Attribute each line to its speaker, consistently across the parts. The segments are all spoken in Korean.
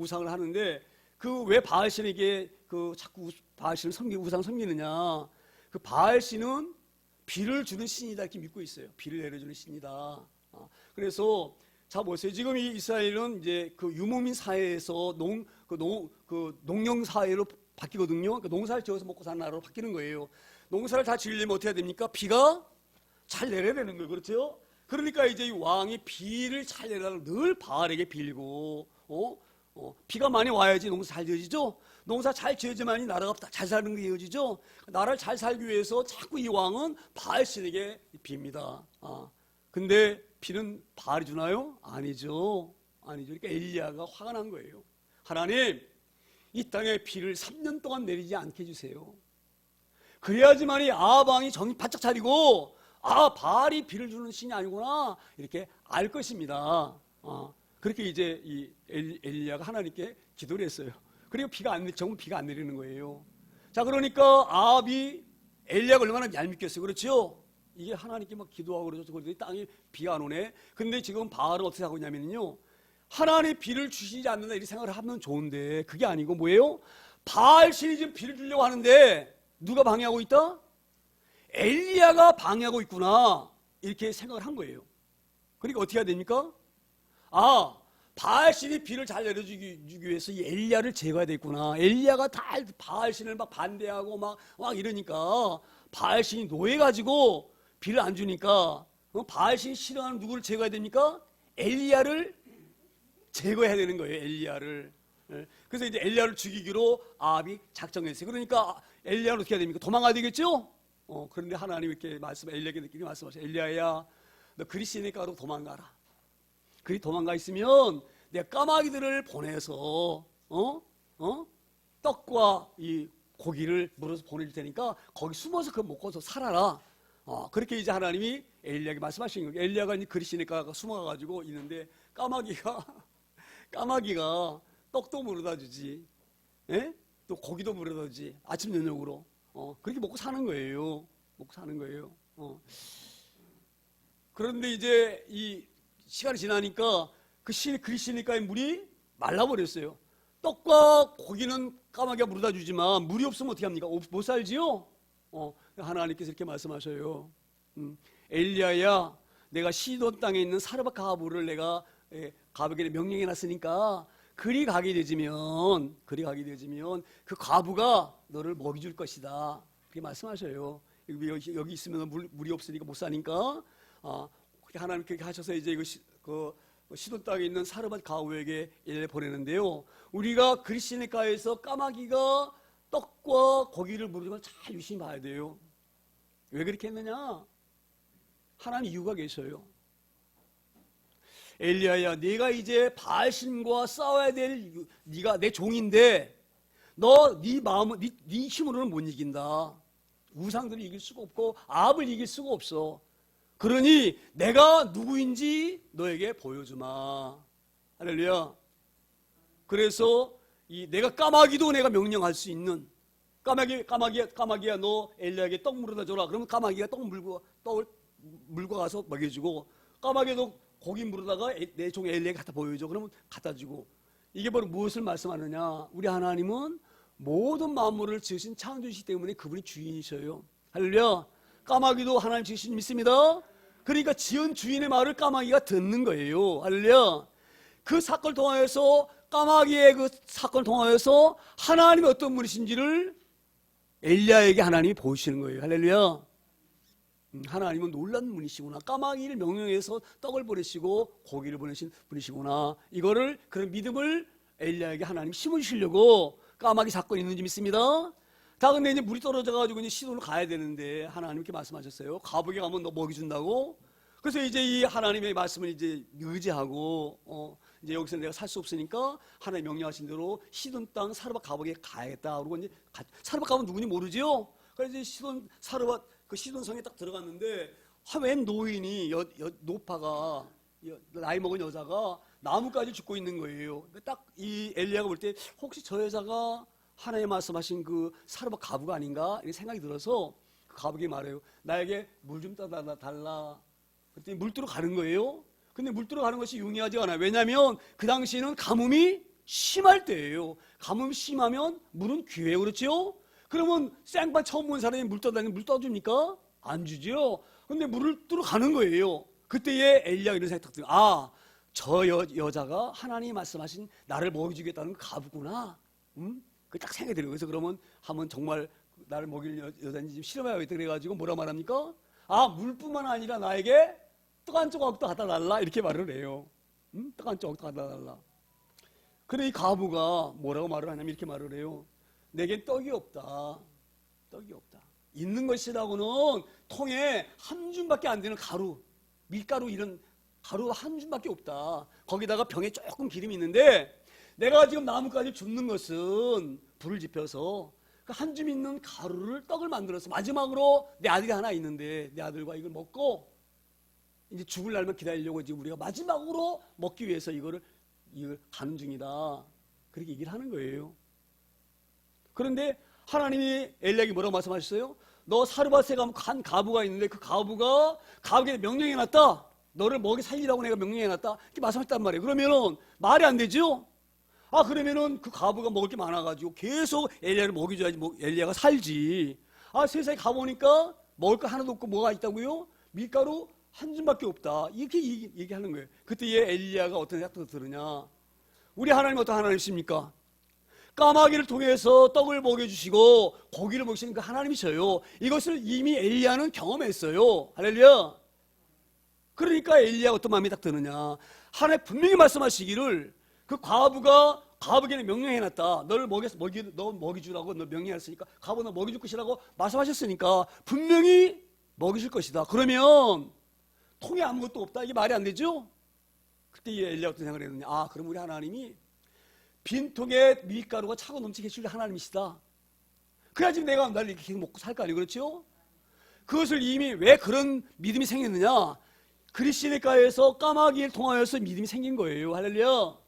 Speaker 1: 우상을 하는데 그 왜 바알신에게 그 자꾸 바알신을 섬기고 우상 섬기느냐? 그 바알신은 비를 주는 신이다 이렇게 믿고 있어요. 비를 내려주는 신이다. 그래서 자 보세요. 지금 이 이스라엘은 이제 그 유목민 사회에서 농경 사회로 바뀌거든요. 그러니까 농사를 지어서 먹고 사는 나라로 바뀌는 거예요. 농사를 다 지으려면 어떻게 해야 됩니까? 비가 잘 내려야 되는 거예요. 그렇죠? 그러니까 이제 이 왕이 비를 잘 내라고 늘 바알에게 빌고, 비가 많이 와야지 농사 잘 지어지죠? 농사 잘 지어지만이 나라가 잘 사는 게 이어지죠? 나라를 잘 살기 위해서 자꾸 이 왕은 바알신에게 빕니다. 근데 비는 바알이 주나요? 아니죠. 그러니까 엘리야가 화가 난 거예요. 하나님, 이 땅에 비를 3년 동안 내리지 않게 해주세요. 그래야지만이 아합 왕이 정신 바짝 차리고 바알이 비를 주는 신이 아니구나 이렇게 알 것입니다. 그렇게 이제 이 엘리야가 하나님께 기도를 했어요. 그리고 정말 비가 안 내리는 거예요. 자, 그러니까 아합이 엘리야가 얼마나 얄밉겠어요. 그렇죠? 이게 하나님께 막 기도하고 그러죠. 땅에 비가 안 오네. 근데 지금 바알은 어떻게 하고 있냐면요. 하나님 비를 주시지 않는다 이렇게 생각을 하면 좋은데 그게 아니고 뭐예요? 바알 신이 지금 비를 주려고 하는데 누가 방해하고 있다? 엘리야가 방해하고 있구나 이렇게 생각을 한 거예요. 그러니까 어떻게 해야 됩니까? 바알 신이 비를 잘 내려주기 위해서 이 엘리야를 제거해야 되겠구나. 엘리야가 다 바알 신을 막 반대하고 막 이러니까 바알 신이 노예가지고 비를 안 주니까 바알 신이 싫어하는 누구를 제거해야 됩니까? 엘리야를 제거해야 되는 거예요. 엘리야를. 그래서 이제 엘리야를 죽이기로 아합이 작정했어요. 그러니까 엘리야는 어떻게 해야 됩니까? 도망가야 되겠죠? 그런데 하나님 이렇게 엘리야에게 말씀하셔요. 엘리야야, 너 그리 시니까 도망가라. 그리 도망가 있으면 내가 까마귀들을 보내서 떡과 이 고기를 물어서 보낼 테니까 거기 숨어서 그거 먹고서 살아라. 그렇게 이제 하나님이 엘리야에게 말씀하신 거예요. 엘리야가 이제 그리 시니까 숨어가지고 있는데 까마귀가 떡도 물어다 주지, 또 고기도 물어다 주지. 아침 저녁으로 그렇게 먹고 사는 거예요. 그런데 이제 이 시간이 지나니까 그리 시니까의 물이 말라버렸어요. 떡과 고기는 까마귀가 물어다 주지만 물이 없으면 어떻게 합니까? 못 살지요? 하나님께서 이렇게 말씀하셔요. 엘리야야, 내가 시돈 땅에 있는 사르밧 가부를 내가 가부에게 명령해 놨으니까 그리 가게 되지면 그 가부가 너를 먹여줄 것이다. 그렇게 말씀하셔요. 여기 있으면 물이 없으니까 못 사니까 하나님 그렇게 하셔서 이제 그 시돈 땅에 있는 사르밧 가부에게 엘리야를 보내는데요. 우리가 그리시니까에서 까마귀가 떡과 고기를 물으면 잘 유심히 봐야 돼요. 왜 그렇게 했느냐? 하나님 이유가 계셔요. 엘리야야, 네가 이제 바알신과 싸워야 될 네가 내 종인데 네 마음은 네 힘으로는 못 이긴다. 우상들을 이길 수가 없고 아합을 이길 수가 없어. 그러니 내가 누구인지 너에게 보여주마. 할렐루야. 그래서 내가 까마귀도 내가 명령할 수 있는 까마귀야 너 엘리야에게 떡 물어다 줘라. 그러면 까마귀가 떡을 물고 가서 먹여주고 까마귀도 고기 물어다가 내 종 엘리야에게 갖다 보여줘. 그러면 갖다 주고. 이게 바로 무엇을 말씀하느냐? 우리 하나님은 모든 만물을 지으신 창조주시기 때문에 그분이 주인이셔요. 할렐루야. 까마귀도 하나님 지으신 믿습니다. 그러니까 지은 주인의 말을 까마귀가 듣는 거예요. 할렐루야. 그 사건을 통하여서 까마귀의 그 사건을 통하여서 하나님이 어떤 분이신지를 엘리야에게 하나님이 보이시는 거예요. 할렐루야. 하나님은 놀란 분이시구나. 까마귀를 명령해서 떡을 보내시고 고기를 보내신 분이시구나. 그런 믿음을 엘리야에게 하나님이 심으시려고 까마귀 사건이 있는지 믿습니다. 근데 이제 물이 떨어져가지고 이제 시돈을 가야 되는데 하나님께 말씀하셨어요. 가복에 가면 너 먹이 준다고. 그래서 이제 이 하나님의 말씀을 이제 의지하고 이제 여기서 내가 살 수 없으니까 하나님 명령하신 대로 시돈 땅 사르밧 가복에 가야겠다. 그러고 이제 사르밧 가복은 누군지 모르죠. 그래서 이제 사르밧 그 시돈성에 딱 들어갔는데 웬 노인이 노파가 나이 먹은 여자가 나무까지 죽고 있는 거예요. 딱 이 엘리야가 볼 때 혹시 저 여자가 하나님 말씀하신 그 사르밧 가부가 아닌가 이런 생각이 들어서 그 가부에게 말해요. 나에게 물 좀 따다 달라. 그랬더니 물 뜨러 가는 거예요. 근데 물 뜨러 가는 것이 용이하지 않아요. 왜냐하면 그 당시에는 가뭄이 심할 때예요. 가뭄이 심하면 물은 귀해요. 그렇죠? 그러면 생판 처음 본 사람이 물 떠다니면 물 떠줍니까? 안 주죠. 근데 물을 뚫어 가는 거예요. 그때에 엘리야가 이런 생각이 딱 들어요. 아, 저 여자가 하나님이 말씀하신 나를 먹여주겠다는 가부구나. 그 딱 생각이 들어요. 그래서 그러면 한번 정말 나를 먹일 여자인지 좀 실험해야겠다 그래가지고 뭐라 말합니까? 아, 물뿐만 아니라 나에게 떡 한 조각도 갖다 달라 이렇게 말을 해요. 떡 한 조각도 갖다 달라. 근데 이 가부가 뭐라고 말을 하냐면 이렇게 말을 해요. 내겐 떡이 없다. 떡이 없다. 있는 것이라고는 통에 한 줌밖에 안 되는 가루, 밀가루 이런 가루 한 줌밖에 없다. 거기다가 병에 조금 기름이 있는데 내가 지금 나뭇가지 줍는 것은 불을 지펴서 그 한 줌 있는 가루를 떡을 만들어서 마지막으로 내 아들이 하나 있는데 내 아들과 이걸 먹고 이제 죽을 날만 기다리려고 지금 우리가 마지막으로 먹기 위해서 이걸 가는 중이다. 그렇게 얘기를 하는 거예요. 그런데 하나님이 엘리야에게 뭐라고 말씀하셨어요? 너 사르밧에 가면 한 가부가 있는데 그 가부가 가부에게 명령해놨다. 너를 먹이 살리라고 내가 명령해놨다. 이렇게 말씀하셨단 말이에요. 그러면은 말이 안 되죠? 아, 그러면은 그 가부가 먹을 게 많아가지고 계속 엘리야를 먹여줘야지 엘리야가 살지. 아, 세상에 가보니까 먹을 거 하나도 없고 뭐가 있다고요? 밀가루 한 줌밖에 없다. 이렇게 얘기하는 거예요. 그때에 엘리야가 어떤 생각도 들으냐? 우리 하나님 어떤 하나님이십니까? 까마귀를 통해서 떡을 먹여주시고 고기를 먹이시는 그 하나님이셔요. 이것을 이미 엘리야는 경험했어요. 할렐루야. 그러니까 엘리야가 어떤 마음이 딱 드느냐? 하나님 분명히 말씀하시기를 그 가부에게 명령해놨다. 너를 너 먹여주라고 너 명령했으니까 가부 너 먹여줄 것이라고 말씀하셨으니까 분명히 먹이실 것이다. 그러면 통에 아무것도 없다. 이게 말이 안 되죠? 그때 엘리야가 어떤 생각을 했느냐? 아, 그럼 우리 하나님이 빈 통에 밀가루가 차고 넘치게 해줄 하나님이시다. 그래야지 내가 날 이렇게 계속 먹고 살 거 아니에요. 그렇죠? 그것을 이미 왜 그런 믿음이 생겼느냐? 그리스도가에서 까마귀를 통하여서 믿음이 생긴 거예요. 할렐루야.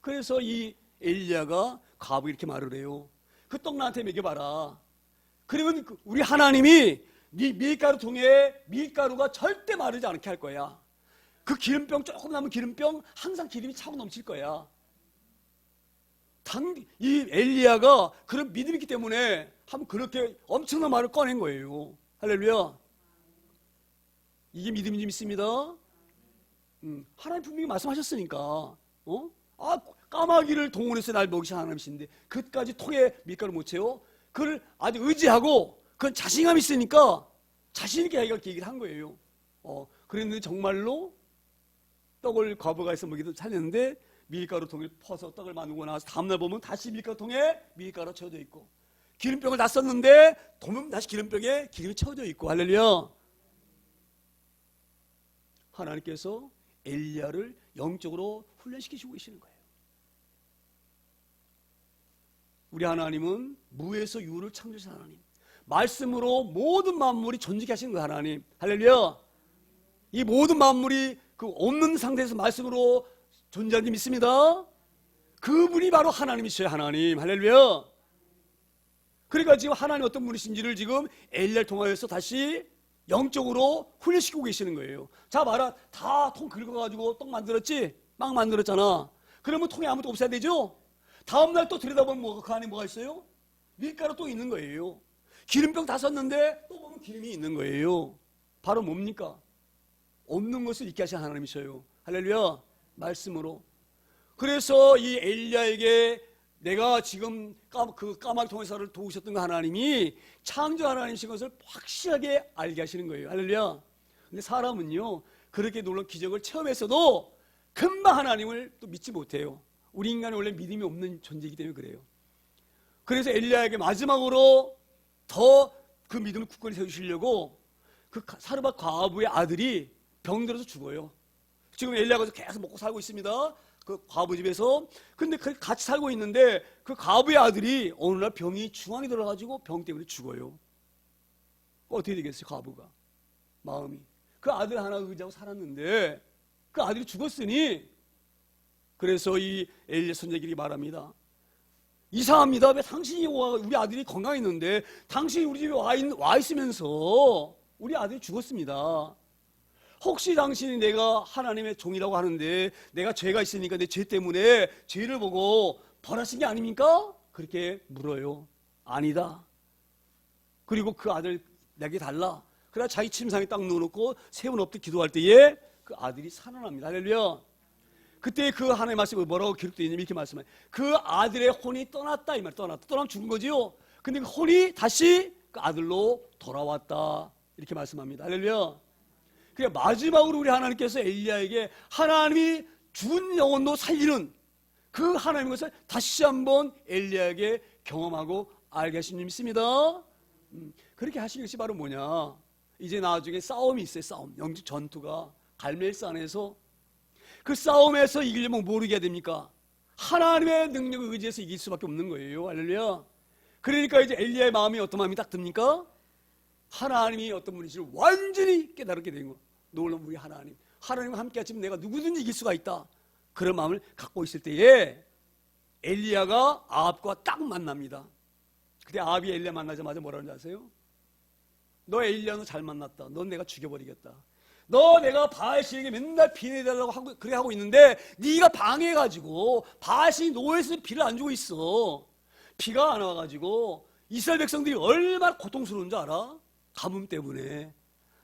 Speaker 1: 그래서 이 엘리야가 가부에 이렇게 말을 해요. 그 떡 나한테 먹여봐라. 그러면 우리 하나님이 네 밀가루 통에 밀가루가 절대 마르지 않게 할 거야. 그 기름병 조금 남은 기름병 항상 기름이 차고 넘칠 거야. 이 엘리야가 그런 믿음이 있기 때문에 한번 그렇게 엄청난 말을 꺼낸 거예요. 할렐루야. 이게 믿음이 좀 있습니다. 하나님 분명히 말씀하셨으니까. 아, 까마귀를 동원해서 날 먹이신 하나님이신데 그까지 통에 밀가루 못 채워? 그걸 아주 의지하고 그건 자신감이 있으니까 자신 있게 얘기를 한 거예요. 그랬는데 정말로 떡을 과부가 해서 먹이도 살렸는데 밀가루 통에 퍼서 떡을 만들고 나서 다음날 보면 다시 밀가루 통에 밀가루 채워져 있고 기름병을 다 썼는데 보면 다시 기름병에 기름이 채워져 있고. 할렐루야. 하나님께서 엘리야를 영적으로 훈련시키시고 계시는 거예요. 우리 하나님은 무에서 유를 창조하신 하나님, 말씀으로 모든 만물이 존재케 하신 그 하나님. 할렐루야. 이 모든 만물이 그 없는 상태에서 말씀으로 존재하는 줄 믿습니다. 그분이 바로 하나님이셔요. 하나님. 할렐루야. 그러니까 지금 하나님 어떤 분이신지를 지금 엘리야를 통하여서 다시 영적으로 훈련시키고 계시는 거예요. 자, 봐라. 다 통 긁어가지고 떡 만들었지? 빵 만들었잖아. 그러면 통에 아무것도 없어야 되죠? 다음날 또 들여다보면 그 안에 뭐가 있어요? 밀가루 또 있는 거예요. 기름병 다 썼는데 또 보면 기름이 있는 거예요. 바로 뭡니까? 없는 것을 있게 하신 하나님이셔요. 할렐루야. 말씀으로. 그래서 이 엘리야에게 내가 지금 그 까마귀 통해서를 도우셨던 그 하나님이 창조 하나님이신 것을 확실하게 알게 하시는 거예요. 할렐루야. 근데 사람은요, 그렇게 놀라운 기적을 체험했어도 금방 하나님을 또 믿지 못해요. 우리 인간은 원래 믿음이 없는 존재이기 때문에 그래요. 그래서 엘리야에게 마지막으로 더 그 믿음을 굳건히 세우시려고 그 사르밧 과부의 아들이 병들어서 죽어요. 지금 엘리야가 계속 먹고 살고 있습니다. 그 과부 집에서. 근데 같이 살고 있는데 그 과부의 아들이 어느 날 병이 중환이 들어가지고 병 때문에 죽어요. 어떻게 되겠어요? 과부가 마음이. 그 아들 하나 의지하고 살았는데 그 아들이 죽었으니, 그래서 이 엘리야 선지자들이 말합니다. 이상합니다. 왜 당신이 우리 아들이 건강했는데 당신이 우리 집에 와 있으면서 우리 아들이 죽었습니다. 혹시 당신이 내가 하나님의 종이라고 하는데 내가 죄가 있으니까 내 죄 때문에 죄를 보고 벌하신 게 아닙니까? 그렇게 물어요. 아니다. 그리고 그 아들 내게 달라. 그래야 자기 침상에 딱 누워놓고 세운 엎드 기도할 때에 그 아들이 살아납니다. 할렐루야. 그때 그 하나님의 말씀이 뭐라고 기록되어 있냐면 이렇게 말씀해요. 그 아들의 혼이 떠났다 이 말. 떠나면 죽은 거지요. 근데 그 혼이 다시 그 아들로 돌아왔다 이렇게 말씀합니다. 할렐루야. 그래 마지막으로 우리 하나님께서 엘리야에게 하나님이 죽은 영혼도 살리는 그 하나님의 것을 다시 한번 엘리야에게 경험하고 알게 하신 줄 믿습니다. 그렇게 하신 것이 바로 뭐냐? 이제 나중에 싸움이 있어요. 싸움, 영적 전투가 갈멜산에서 그 싸움에서 이기려면 뭘 이겨야 됩니까? 하나님의 능력을 의지해서 이길 수밖에 없는 거예요. 할렐루야. 그러니까 이제 엘리야의 마음이 어떤 마음이 딱 듭니까? 하나님이 어떤 분이신지 완전히 깨달게 된 거예요. 놀라운 우리 하나님과 함께 하시면 내가 누구든지 이길 수가 있다. 그런 마음을 갖고 있을 때에 엘리야가 아합과 딱 만납니다. 그때 아합이 엘리야 만나자마자 뭐라는지 아세요? 너 엘리야 너 잘 만났다. 넌 내가 죽여버리겠다. 너 내가 바알신에게 맨날 비내달라고 하고 그래 하고 있는데 네가 방해해가지고 바알신이 노예에서 비를 안 주고 있어. 비가 안 와가지고 이스라엘 백성들이 얼마나 고통스러운 줄 알아? 가뭄 때문에.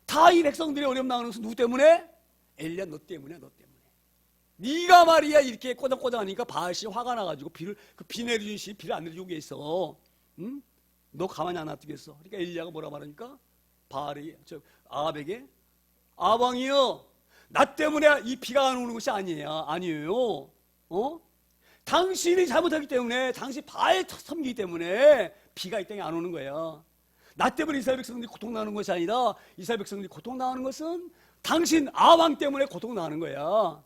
Speaker 1: 다 이 백성들이 어려움 당하는 것은 누구 때문에? 엘리야 너 때문이야. 너 때문에. 네가 말이야 이렇게 꼬장꼬장하니까 바알신이 화가 나가지고 비 내려준 시 비를 안 내려주고 있어. 응? 너 가만히 안 놔두겠어. 그러니까 엘리야가 뭐라 말하니까 아합에게 아방이요 나 때문에 이 비가 안 오는 것이 아니에요. 당신이 잘못하기 때문에 당신 바알 섬기기 때문에 비가 이 땅에 안 오는 거야. 나 때문에 이스라엘 백성들이 고통당하는 것이 아니라 이스라엘 백성들이 고통당하는 것은 당신 아방 때문에 고통당하는 거야.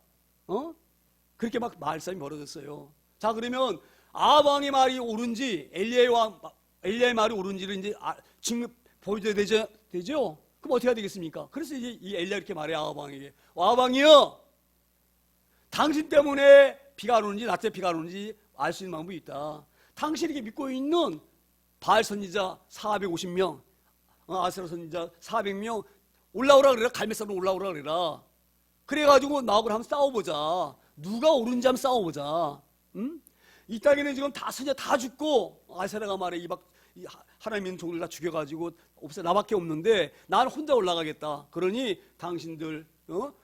Speaker 1: 그렇게 막 말싸움이 벌어졌어요. 자 그러면 아방의 말이 옳은지 엘리야의 말이 옳은지를 이제 지금 보여줘야 되죠? 그럼 어떻게 해야 되겠습니까? 그래서 이제 이 엘리야 이렇게 말해 아방에게 아방이요 당신 때문에 비가 안 오는지 나 때문에 비가 안 오는지 알 수 있는 방법이 있다. 당신에게 믿고 있는 바알 선지자 450명 아세라 선지자 400명 올라오라 그래라. 갈멜산으로 올라오라 그래라. 그래가지고 나하고 한번 싸워보자. 누가 옳은지 한번 싸워보자. 응? 이 땅에는 지금 다 선지자 다 죽고 아세라가 말해 하나님 있는 종들 다 죽여가지고 없어 나밖에 없는데 나는 혼자 올라가겠다. 그러니 당신들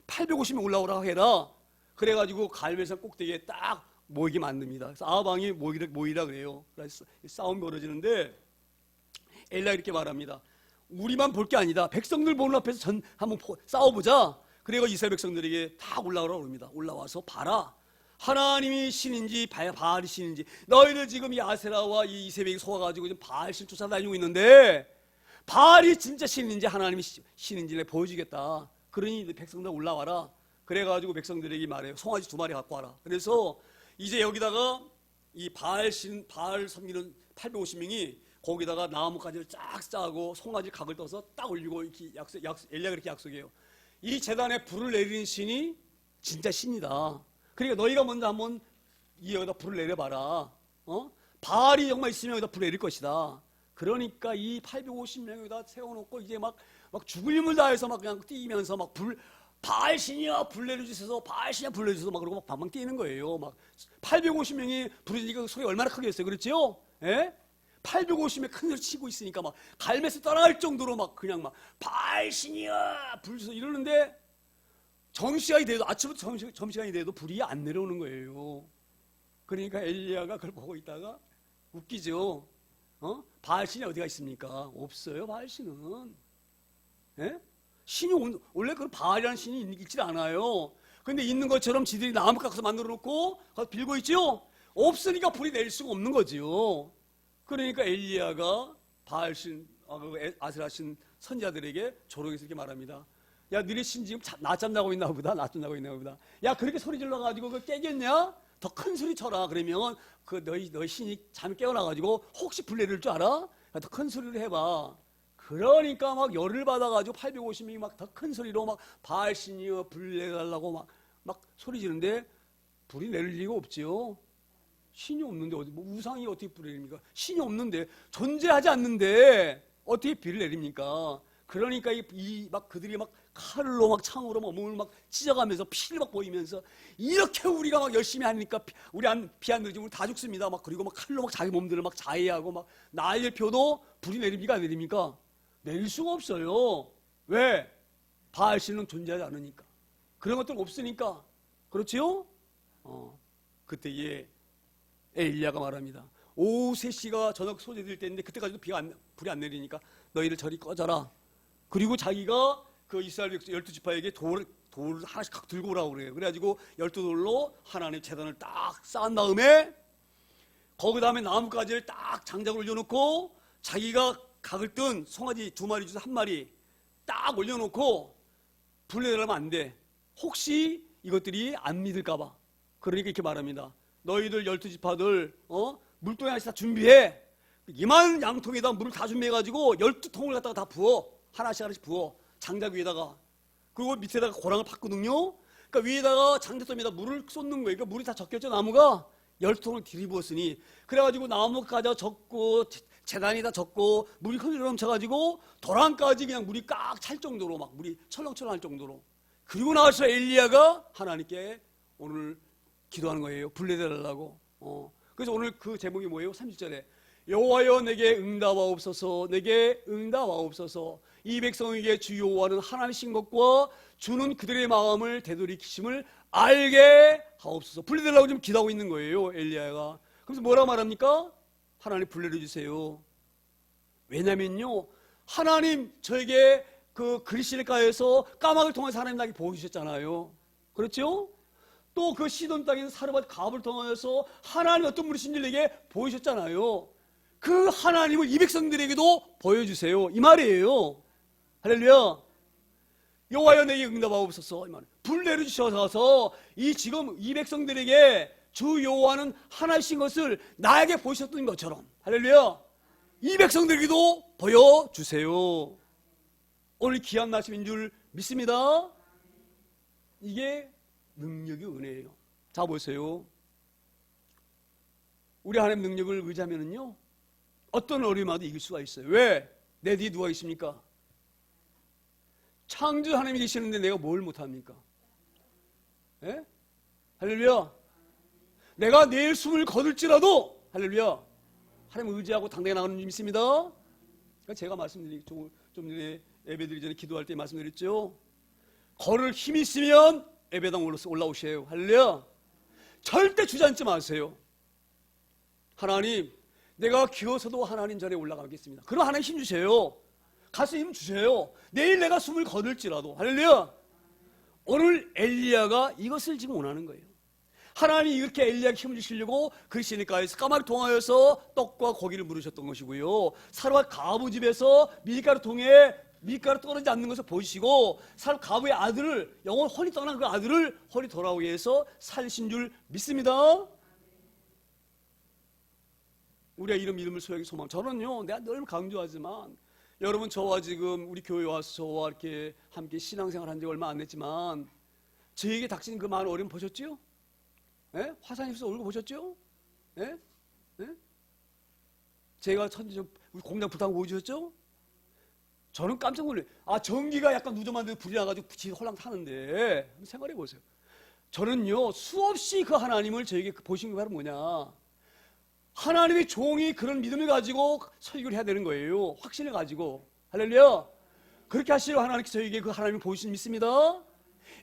Speaker 1: 850명 올라오라 해라. 그래가지고 갈멜산 꼭대기에 딱 모이게 만듭니다. 그래서 아방이 모이라 그래요. 그래서 싸움이 벌어지는데 엘리야 이렇게 말합니다. 우리만 볼 게 아니다. 백성들 보는 앞에서 한번 싸워보자. 그래서 이스라엘 백성들에게 다 올라오라고 합니다. 올라와서 봐라. 하나님이 신인지 바알이 신인지 너희들 지금 이 아세라와 이 이세벨이 속아가지고 지금 바알신 쫓아다니고 있는데 바알이 진짜 신인지 하나님이 신인지를 보여주겠다. 그러니 백성들 올라와라. 그래가지고 백성들에게 말해요. 송아지 2마리 갖고 와라. 그래서 이제 여기다가 이 바알 섬기는 850명이 거기다가 나무가지를 쫙 짜고 송아지 각을 떠서 딱 올리고 이렇게 엘리야가 그렇게 약속해요. 이 제단에 불을 내리는 신이 진짜 신이다. 그러니까 너희가 먼저 한번 여기다 불을 내려봐라. 바알이 정말 있으면 여기다 불을 내릴 것이다. 그러니까 이 850명 여기다 세워놓고 이제 막 죽을 힘을 다해서 막 그냥 뛰면서 막 바알 신이야 불 내려주셔서 바알 신이야 불 내려주셔서 막 그러고 막 방방 뛰는 거예요. 막 850명이 부르니까 소리 얼마나 크겠어요. 그렇죠? 예? 850명 큰 소리 치고 있으니까 막 갈매서 따라갈 정도로 막 그냥 막 바알 신이야 불 주셔서 이러는데 점심시간이 돼도 아침부터 점심시간이 돼도 불이 안 내려오는 거예요. 그러니까 엘리야가 그걸 보고 있다가 웃기죠. 바알신이 어디가 있습니까? 없어요. 바알신은. 예? 신이 원래 그 바알이라는 신이 있지 않아요. 근데 있는 것처럼 지들이 나무 깎아서 만들어 놓고 가서 빌고 있죠. 없으니까 불이 내릴 수가 없는 거지요. 그러니까 엘리야가 바알신 아세라신 선지자들에게 조롱해서 이렇게 말합니다. 야, 너네 신 지금 낮잠 자고 있나 보다. 야, 그렇게 소리 질러가지고 그거 깨겠냐? 더 큰 소리 쳐라. 그러면 그 너희 신이 잠이 깨어나가지고 혹시 불 내릴 줄 알아? 더 큰 소리를 해봐. 그러니까 막 열을 받아가지고 850명이 막 더 큰 소리로 막 바알 신이여 불 내달라고 막 소리 지르는데 불이 내릴 리가 없지요. 신이 없는데 우상이 어떻게 불을 내립니까? 신이 없는데 존재하지 않는데 어떻게 불을 내립니까? 그러니까 막 그들이 막 칼로 막 창으로 막 몸을 막 찢어가면서 피를 막 보이면서 이렇게 우리가 막 열심히 하니까 우리 비 안 내리지 우리 다 죽습니다. 막 그리고 막 칼로 막 자기 몸들을 막 자해하고 막 난리를 펴도 불이 내립니까 안 내립니까? 내릴 수가 없어요. 왜? 바알신은 존재하지 않으니까. 그런 것들 없으니까. 그렇지요? 그때에 엘리야가 말합니다. 오후 3시가 저녁 소재될 때인데 그때까지도 불이 안 내리니까 너희들 저리 꺼져라. 그리고 자기가 그 이스라엘 12지파에게 돌을 하나씩 각 들고 오라고 그래요. 그래가지고 12돌로 하나님 제단을 딱 쌓은 다음에 거기 다음에 나뭇가지를 딱 장작을 올려놓고 자기가 각을 뜬 송아지 2마리 중에서 1마리 딱 올려놓고 불내려면 안 돼. 혹시 이것들이 안 믿을까봐. 그러니까 이렇게 말합니다. 너희들 12지파들 물동이 하나씩 다 준비해. 이만 양통에다 물을 다 준비해가지고 12통을 갖다가 다 부어. 하나씩 부어. 장작 위에다가. 그리고 밑에다가 고랑을 팠거든요. 그러니까 위에다가 장작돔에다 물을 쏟는 거예요. 그러니까 물이 다 적겠죠. 나무가 12통을 들이부었으니. 그래가지고 나무까지 적고 재단이 다 적고 물이 흘러 넘쳐가지고 도랑까지 그냥 물이 꽉 찰 정도로 막 물이 철렁철렁할 정도로. 그리고 나서 엘리야가 하나님께 오늘 기도하는 거예요. 불 내려달라고. 그래서 오늘 그 제목이 뭐예요? 30절에 여호와여 내게 응답하옵소서, 내게 응답하옵소서. 이 백성에게 주 여호와는 하나님이신 것과 주는 그들의 마음을 되돌이키심을 알게 하옵소서. 불 내달라고 지금 기도하고 있는 거예요, 엘리야가. 그래서 뭐라고 말합니까? 하나님 불 내려주세요. 왜냐면요, 하나님 저에게 그 그리시네가에서 까마귀를 통해서 하나님 나에게 보여주셨잖아요. 그렇죠? 또 그 시돈 땅에서 사르밧 가압을 통해서 하나님 어떤 분이신지 내게 보여주셨잖아요. 그 하나님을 이 백성들에게도 보여주세요. 이 말이에요. 할렐루야. 여호와여 내게 응답하옵소서. 이 말. 불 내려주셔서 이 지금 이 백성들에게 주 여호와는 하나이신 것을 나에게 보이셨던 것처럼, 할렐루야, 이 백성들에게도 보여주세요. 오늘 귀한 말씀인 줄 믿습니다. 이게 능력이 은혜예요. 자 보세요. 우리 하나님 능력을 의지하면은요 어떤 어려움도 이길 수가 있어요. 왜? 내 뒤에 누가 있습니까? 창조 하나님이 계시는데 내가 뭘 못합니까? 예? 할렐루야. 내가 내일 숨을 거둘지라도, 할렐루야, 하나님 의지하고 당당히 나가는 줄 믿습니다. 그러니까 제가 말씀드리기 좀 전에 예배드리기 전에 기도할 때 말씀드렸죠. 걸을 힘이 있으면 예배당 올라오세요. 할렐루야. 절대 주저앉지 마세요. 하나님, 내가 기어서도 하나님 자리에 올라가겠습니다. 그럼 하나님 힘 주세요. 가서 힘 주세요. 내일 내가 숨을 거둘지라도. 할렐루야. 오늘 엘리야가 이것을 지금 원하는 거예요. 하나님이 이렇게 엘리야에게 힘을 주시려고 그리시네가에서 까마귀 통하여서 떡과 고기를 물으셨던 것이고요. 사르밧 가부 집에서 밀가루 통에 밀가루 떨어지지 않는 것을 보시고 사르밧 가부의 아들을, 영원 혼이 떠난 그 아들을 혼이 돌아오게 해서 살리신 줄 믿습니다. 우리가 이런 믿음을 소유하기 소망. 저는요, 내가 늘 강조하지만 여러분, 저와 지금 우리 교회 와서 저와 이렇게 함께 신앙생활 한 지 얼마 안 됐지만 저에게 닥친 그 많은 어려움 보셨죠? 예? 화상 입술 얼굴 보셨죠? 예? 예? 제가 우리 공장 부탁 보여주셨죠? 저는 깜짝 놀래요. 전기가 약간 누적만데 불이 나가지고 빛이 홀랑 타는데 생각해 보세요. 저는요 수없이 그 하나님을 저에게 보신 게 바로 뭐냐, 하나님의 종이 그런 믿음을 가지고 설교를 해야 되는 거예요. 확신을 가지고. 할렐루야. 그렇게 하시려 하나님께서 저에게 그 하나님을 보이신 믿습니다.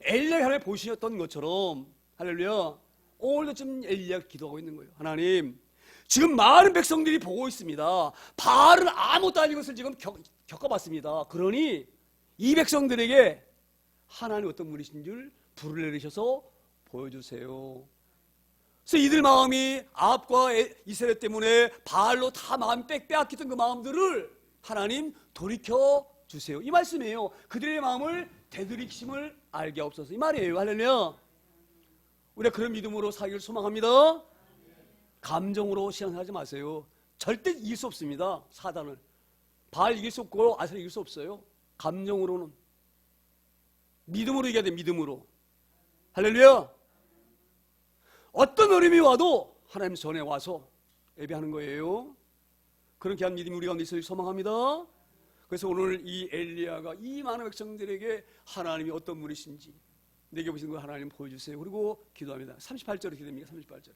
Speaker 1: 엘리야가 하나님 보이셨던 것처럼, 할렐루야, 오늘도 지금 엘리야가 기도하고 있는 거예요. 하나님, 지금 많은 백성들이 보고 있습니다. 바알은 아무것도 아닌 것을 지금 겪어봤습니다. 그러니 이 백성들에게 하나님 어떤 분이신 줄 불을 내리셔서 보여주세요. 그래서 이들 마음이 아합과 이스라엘 때문에 바알로 다 마음이 빼앗겼던 그 마음들을 하나님 돌이켜 주세요. 이 말씀이에요. 그들의 마음을 되돌이키심을 알게 하옵소서. 이 말이에요. 할렐루야. 우리가 그런 믿음으로 살기를 소망합니다. 감정으로 신앙하지 마세요. 절대 이길 수 없습니다. 사단을. 바알 이길 수 없고 아세를 이길 수 없어요. 감정으로는. 믿음으로 이겨야 돼. 믿음으로. 할렐루야. 어떤 어려움이 와도 하나님 전에 와서 예배하는 거예요. 그런 귀한 믿음이 우리 가운데 있어야 소망합니다. 그래서 오늘 이 엘리야가 이 많은 백성들에게 하나님이 어떤 분이신지 내게 보시는 거 하나님 보여주세요. 그리고 기도합니다. 38절에 기도합니다. 38절에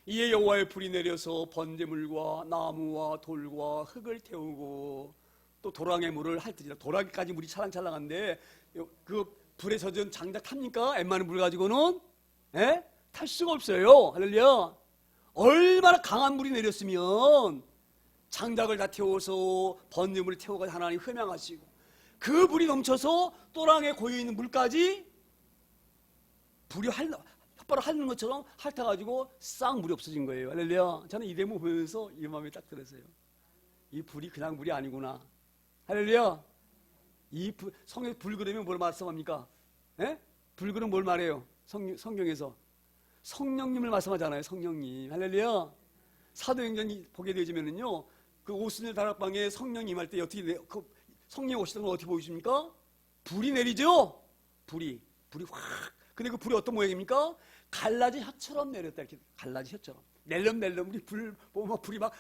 Speaker 1: 이에 여호와의 불이 내려서 번제물과 나무와 돌과 흙을 태우고 또 도랑의 물을 핥으리라. 도랑까지 물이 찰랑찰랑한데 그 불에 젖은 장작 탑니까? 웬만한 물 가지고는 탈 수가 없어요. 할렐루야. 얼마나 강한 물이 내렸으면 장작을 다 태워서 번제물을 태워가지고 하나님 흠양하시고 그 물이 넘쳐서 또랑에 고여있는 물까지 불이 혓바로 핥는 것처럼 핥아가지고 싹 물이 없어진 거예요. 할렐루야. 저는 이 대목 보면서 이 마음이 딱 들었어요. 이 불이 그냥 물이 아니구나. 할렐루야. 이 성경에 불 그러면 뭘 말씀합니까? 불 그러면 뭘 말해요? 성경에서 성령님을 말씀하잖아요. 성령님. 할렐루야. 사도행전 보게 되지면은요, 그 오순절 다락방에 성령이 임할 때 어떻게 성령 오시던 건 어떻게 보이십니까? 불이 내리죠. 불이 확. 근데 그 불이 어떤 모양입니까? 갈라진 혀처럼 내렸다. 이렇게 갈라진 혀처럼. 낼름낼름 우리 불 보면 막 불이 막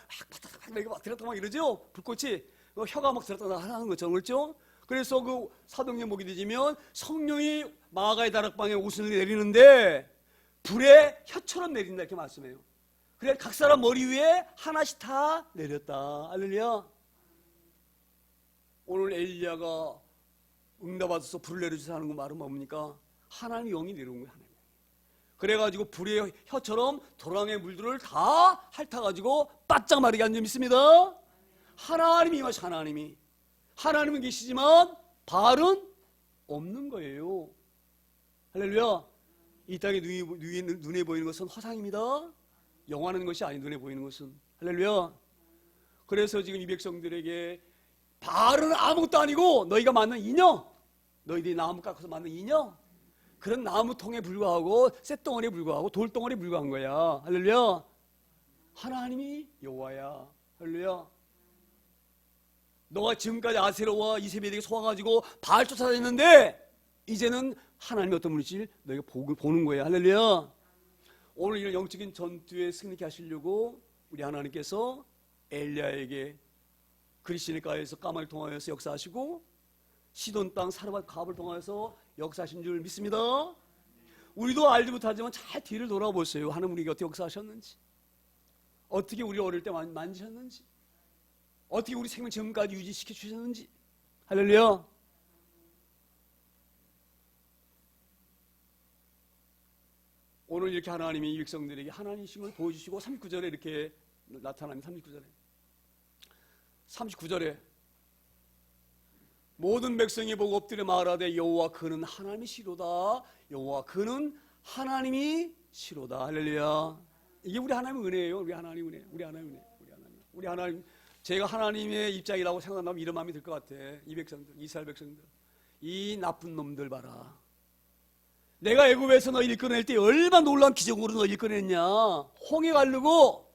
Speaker 1: 내리고 막 들었다 막 이러죠. 불꽃이 혀가 막 들었다 하는 것처럼 그렇죠. 그래서 그 사도행전 보게 되지면 성령이 마가의 다락방에 오순절 내리는데 불에 혀처럼 내린다 이렇게 말씀해요. 그래 각 사람 머리 위에 하나씩 다 내렸다. 할렐루야. 오늘 엘리야가 응답받아서 불을 내려주셔서 하는 거 말은 뭡니까? 하나님의 영이 내려온 거예요. 하나님. 그래가지고 불의 혀처럼 도랑의 물들을 다 핥아가지고 바짝 마르게 한 점 있습니다. 하나님이 임하시 하나님은 계시지만 바알은 없는 거예요. 할렐루야. 이 땅에 눈에 보이는 것은 허상입니다. 영원한 것이 아닌 눈에 보이는 것은. 할렐루야. 그래서 지금 이 백성들에게 바알은 아무것도 아니고 너희가 만든 이녀, 너희들이 나무 깎아서 만든 이녀, 그런 나무통에 불과하고 쇳덩어리에 불과하고 돌덩어리에 불과한 거야. 할렐루야. 하나님이 여호와야. 할렐루야. 너가 지금까지 아세라와 이세벨에게 속아가지고 바알 쫓아다녔는데 이제는 하나님이 어떤 분이지 너희가 보는 거야. 할렐루야. 오늘 이런 영적인 전투에 승리케 하시려고 우리 하나님께서 엘리야에게 그리시네가에서 까마를 통하여서 역사하시고 시돈 땅 사르밧 갑을 통하여서 역사하신 줄 믿습니다. 우리도 알지 못하지만 잘 뒤를 돌아보세요. 하나님 우리에게 어떻게 역사하셨는지, 어떻게 우리 어릴 때 만지셨는지, 어떻게 우리 생명 지금까지 유지시켜 주셨는지. 할렐루야. 오늘 이렇게 하나님이 이 백성들에게 하나님이심을 보여주시고 39절에 이렇게 나타납니다. 39절에 모든 백성이 보고 엎드려 말하되 여호와 그는 하나님이시로다. 여호와 그는 하나님이시로다. 할렐루야. 이게 우리 하나님의 은혜예요. 우리 하나님 은혜. 우리 하나님. 제가 하나님의 입장이라고 생각하면 이런 마음이 들 것 같아. 이 백성들, 이스라엘 백성들, 이 나쁜 놈들 봐라. 내가 애굽에서 너희를 꺼낼 때 얼마나 놀라운 기적으로 너희를 꺼냈냐. 홍해 가르고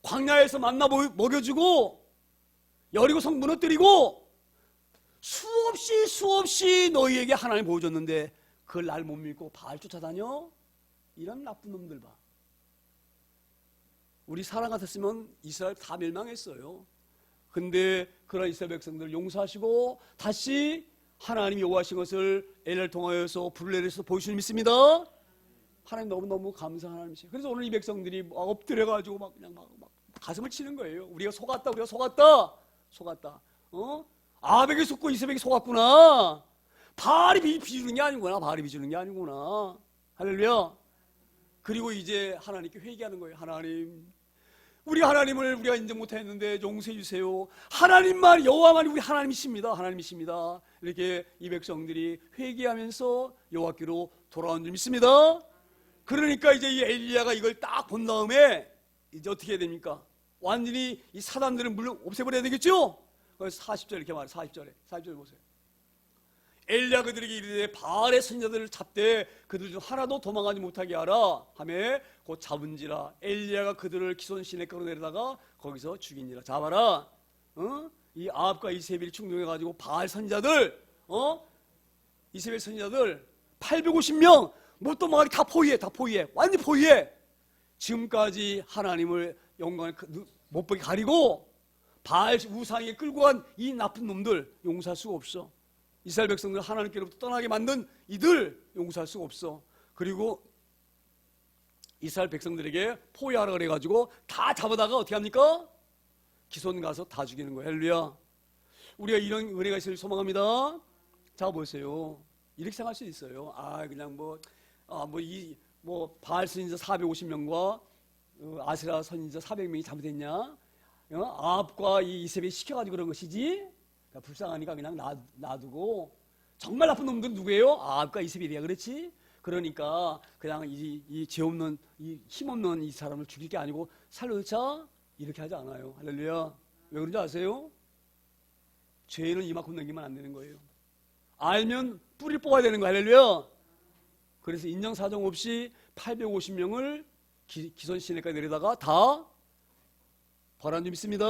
Speaker 1: 광야에서 만나 먹여주고 여리고 성 무너뜨리고 수없이 너희에게 하나님 보여줬는데 그걸 날 못 믿고 바알 쫓아다녀? 이런 나쁜 놈들 봐. 우리 사람 같았으면 이스라엘 다 멸망했어요. 근데 그런 이스라엘 백성들을 용서하시고 다시 하나님이 요구하신 것을 엘리야를 통하여서 불을 내려서 보여주시는 믿습니다. 하나님 너무너무 감사한 하나님이시죠. 그래서 오늘 이 백성들이 막 엎드려가지고 막 그냥 막 가슴을 치는 거예요. 우리가 속았다. 아벡이 속고 이세벨이 속았구나. 바알이 비주는 게 아니구나. 할렐루야. 그리고 이제 하나님께 회개하는 거예요. 하나님, 우리 하나님을 우리가 인정 못했는데 용서해 주세요. 하나님만, 여호와만이 우리 하나님이십니다. 이렇게 이 백성들이 회개하면서 여호와께로 돌아온 줄 믿습니다. 그러니까 이제 이 엘리야가 이걸 딱 본 다음에 이제 어떻게 해야 됩니까? 완전히 이 사단들은 물론 없애버려야 되겠죠? 그래서 40절 이렇게 말해요. 40절 보세요. 엘리야 그들에게 이르되 바알의 선지자들을 잡되 그들 중 하나도 도망가지 못하게 하라 하매 곧 잡은지라. 엘리야가 그들을 기손 시내가로 내려다가 거기서 죽인지라. 잡아라. 이 아합과 이세벨이 충동해가지고 바알 선지자들, 이세벨 선지자들 850명 못 도망가게 다 포위해. 완전 포위해. 지금까지 하나님을 영광을 못 보게 가리고 바알 우상에 끌고 간 이 나쁜 놈들 용서할 수가 없어. 이스라엘 백성들 하나님께로부터 떠나게 만든 이들 용서할 수가 없어. 그리고 이스라엘 백성들에게 포위하라 그래가지고 다 잡아다가 어떻게 합니까? 기손 가서 다 죽이는 거예요. 할렐루야. 우리가 이런 은혜가 있을 소망합니다. 자 보세요. 이렇게 생각할 수 있어요. 그냥 바알 선지자 450명과 아세라 선지자 400명이 잘못했냐? 아합과 이 이세벨이 시켜가지고 그런 것이지. 그러니까 불쌍하니까 그냥 놔두고. 정말 나쁜 놈들은 누구예요? 아합과 이세벨이야. 그렇지? 그러니까 그냥 이 죄 없는 이 힘없는 이 사람을 죽일 게 아니고 살려놓자 이렇게 하지 않아요. 할렐루야. 왜 그런지 아세요? 죄는 이만큼 넘기면 안 되는 거예요. 알면 뿌리를 뽑아야 되는 거예요. 할렐루야. 그래서 인정사정 없이 850명을 기손시내까지 내려다가 다 벌한 줄 믿습니다.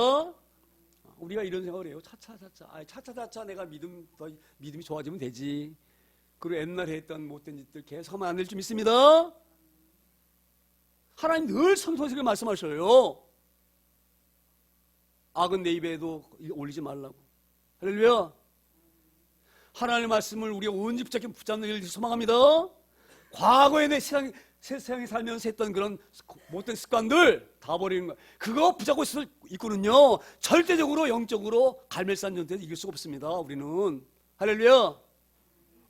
Speaker 1: 우리가 이런 생각을 해요. 차차차차 내가 믿음이 좋아지면 되지. 그리고 옛날에 했던 못된 짓들 계속 하면 안 될 줄 믿습니다. 하나님 늘 성경에서 말씀하셔요. 악은 내 입에도 올리지 말라고. 할렐루야. 하나님의 말씀을 우리가 온전히 붙잡는 일을 소망합니다. 과거에 내 세상에 살면서 했던 그런 못된 습관들 다 버리는 거예요. 그거 붙잡고 있고는요 절대적으로 영적으로 갈멜산 전투에서 이길 수가 없습니다. 우리는. 할렐루야.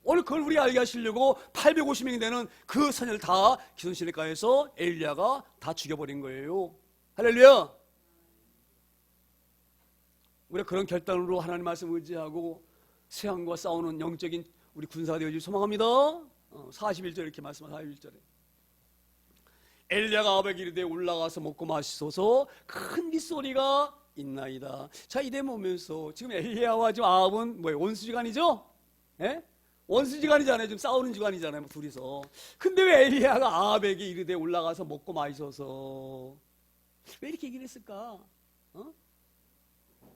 Speaker 1: 오늘 그걸 우리 알게 하시려고 850명이 되는 그 사녀를 다 기손시내가에서 엘리야가 다 죽여버린 거예요. 할렐루야. 우리가 그런 결단으로 하나님 말씀 의지하고 세상과 싸우는 영적인 우리 군사가 되어질 소망합니다. 41절 이렇게 말씀하세요. 41절에 엘리야가 아합에게 이르되 올라가서 먹고 마시소서 큰 빗소리가 있나이다. 자, 이대 보면서 지금 엘리야와 지금 아합은 뭐예요? 원수지간이죠? 예? 원수지간이잖아요. 지금 싸우는 지간이잖아요. 둘이서. 근데 왜 엘리야가 아합에게 이르되 올라가서 먹고 마시소서? 왜 이렇게 얘기를 했을까?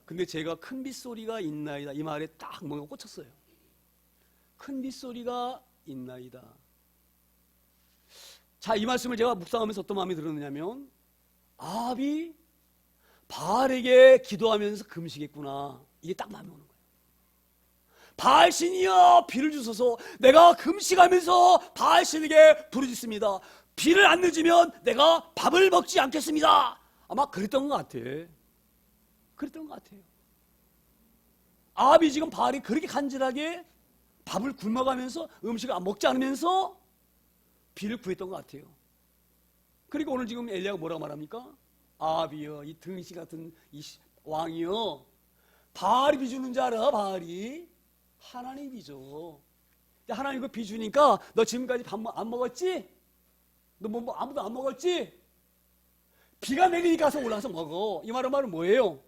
Speaker 1: 근데 제가 큰 빗소리가 있나이다 이 말에 딱 뭔가 꽂혔어요. 큰 빗소리가 있나이다. 자, 이 말씀을 제가 묵상하면서 어떤 마음이 들었느냐면 아합이 바알에게 기도하면서 금식했구나. 이게 딱 마음에 오는 거예요. 바알신이여 비를 주소서. 내가 금식하면서 바알신에게 부르짖습니다. 비를 안 내주면 내가 밥을 먹지 않겠습니다. 아마 그랬던 것 같아. 그랬던 것 같아요. 아합이 지금 바알이 그렇게 간절하게 밥을 굶어가면서 음식을 먹지 않으면서 비를 구했던 것 같아요. 그리고 오늘 지금 엘리야가 뭐라고 말합니까? 아합이여 이 등신 같은 이 왕이여 바알이 비주는 줄 알아? 바알이 하나님이 비줘. 하나님 그 비주니까 너 지금까지 밥 안 먹었지? 너 뭐 아무도 안 먹었지? 비가 내리니까 가서 올라가서 먹어. 이 말은 뭐예요?